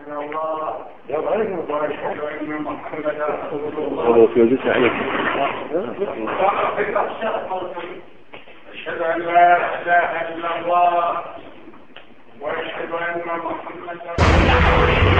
الا الله واشهد ان محمدا رسول الله. اشهد ان لا اله الا الله واشهد ان محمدا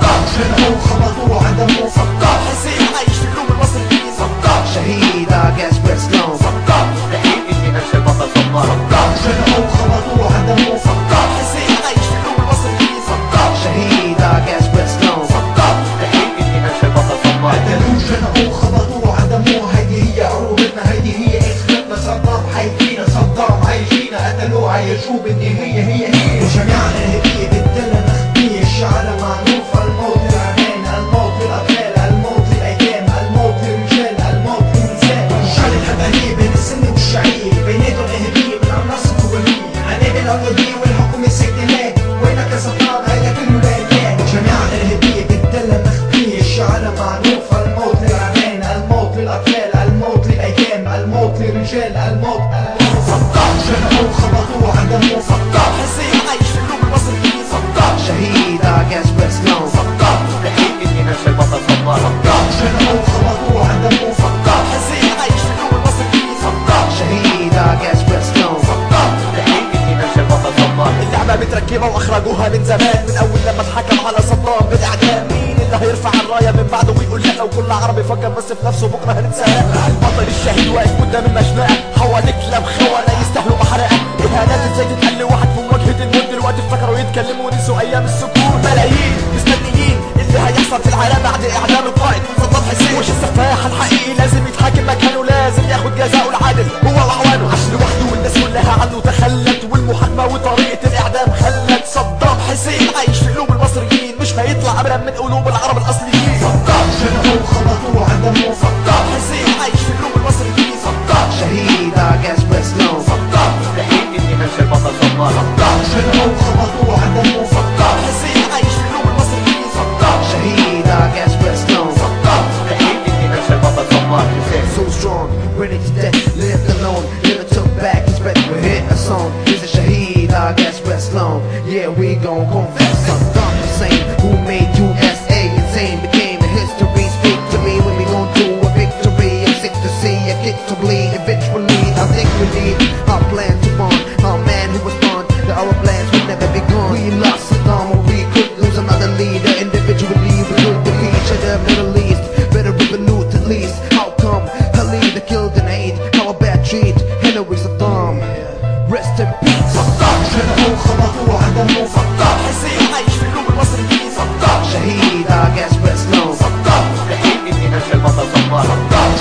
وخبطوا عدمه صدام حسين عايش في اللوم المصريين صدام شهيد عجاز برسلون صدام مستحيل اني انسى البطل صدام جنحوا وخبطوا عدمه صدام حسين عايش في اللوم المصريين صدام شهيد عجاز برسلون صدام مستحيل اني انسى البطل صدام قتلوه جنحوا وخبطوا عدمه هيدي هي عروبتنا هيدي هي اخرتنا صدام حيجينا صدام عايشينا قتلوه عايشوه بالنهاية هي وجميعنا هدية بالدنيا مخبية الشعر معروف الموت والحكم السجنات وينك يا صدام هيدا كله لايات جميعنا الهدية بالدلة مخفية الشعر معروفة الموت للعمال الموت للأطفال الموت للأيام الموت للرجال الموت صدام جنحوا وخبطوا عدمه صدام حسين عايش في اللوم المصريين صدام شهيد عجاز برسلون صدام مستحيل اني انسى البطل صدام جنحوا وخبطوا عدمه صدام حسين عايش في اللوم المصريين صدام شهيد عجاز برسلون صدام مستحيل اني انسى البطل صدام اللعبة متركبة واخرجوها من زمان من اول لما اتحكم على صدام بالاعدام مين اللي هيرفع الراية من بعده ويقول لا؟ لو كل عربي فكر بس في نفسه بكره هنتسرق البطل الشهيد واقف قدام المشنقة حواليك كلاب خونة يستاهلوا محرقة اهانات ازاي تتقل واحد في مواجهة الموت دلوقتي افتكروا يتكلموا ونسوا ايام السكون ملايين مستنيين اللي هيحصل في العالم بعد اعدام القائد صدام حسين وش السفاح الحقيقي لازم يتحاكم مكانه لازم ياخد جزاؤه العادل هو واعوانه عاش لوحده والناس كلها عنه تخلت والمحاكمة وطريقة الاعدام خلت صدام حسين عايش في قلوب المصريين مش هيطلع ابدا من قلوب العرب الاصليين صدام جنحوا وخبطوا عدمه صدام حسين عايش في قلوب المصريين صدام شهيد عجاز برسلون صدام مستحيل اني انسى البطل صدام جنحوا وخبطوا عدمه صدام حسين عايش في قلوب المصريين صدام شهيد عجاز برسلون صدام مستحيل اني انسى البطل صدام So strong, ready to death, lived alone, never took back his breath. We hit a song, he's a shaheed, I guess Breslone. Yeah, we gon' confess. Saddam Hussein, who made USA insane, became a history. Speak to me when we gon' do a victory. I'm sick to see a kid to bleed. Eventually, I think we need our plan to bond. Our man who was born, the Arab lands would never be gone. We lost Saddam, or we could lose another leader. Individually, we could defeat each other. Middle East, better revolute at least. How come Khalid killed an aide? How a bad treat Hillary Saddam? Rest in peace. صدام جنحوا وخبطوا عدمه صدام حسين عايش في قلوب المصريين صدام شهيد عجاز برسلون صدام مستحيل اني انسى البطل صدام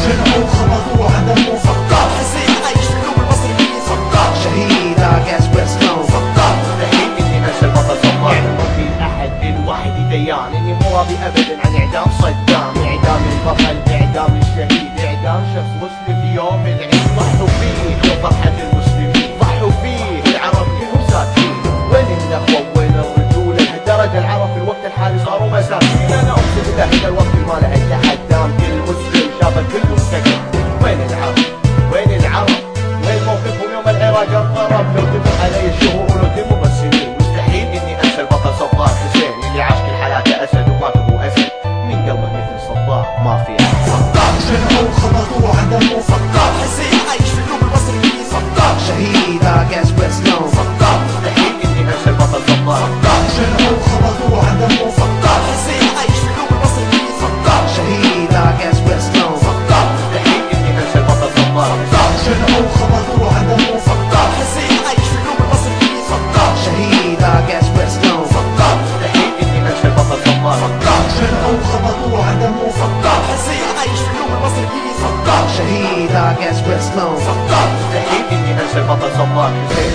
جنحوا وخبطوا عدمه صدام حسين عايش في قلوب المصريين صدام شهيد عجاز برسلون صدام مستحيل اني انسى البطل صدام يعني ما في احد الواحد يديان اني مو راضي ابدا عن اعدام صدام اعدام البطل اعدام الشهيد اعدام شخص مسلم في يوم العيد ضحوا فيه وفرحة المسلمين ضحوا فيه العرب كلهم ساكتين وين النخوة وين الرجولة لهالدرجة العرب في الوقت الحالي صاروا مساكين انا اقسم بالله هذا الوقت ما له اي حدام كل مسلم شافه كله سكت وين العرب وين العرب وين موقفهم يوم العراق انضرب لو تمر علي الشهور ولو تمر السنين مستحيل اني انسى البطل صدام حسين اللي عاش كل حياته اسد ومات وهو اسد من قلبه مثل صدام ما في احد صدام جنحوا وخبطوا عدمه صدام حسين عايش في قلوب المصريين صدام شهيد عجاز برسلون صدام مستحيل اني انسى البطل صدام جنحوا وخبطوا عدمه صدام حسين عايش في قلوب المصريين صدام شهيد عجاز برسلون صدام مستحيل اني انسى البطل صدام جنحوا وخبطوا عدمه صدام حسين عايش في قلوب المصريين صدام شهيد عجاز برسلون صدام مستحيل اني انسى البطل صدام جنحوا وخبطوا عدمه صدام حسين عايش في قلوب المصريين صدام شهيد عجاز برسلون صدام مستحيل اني انسى البطل صدام حسين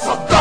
صدام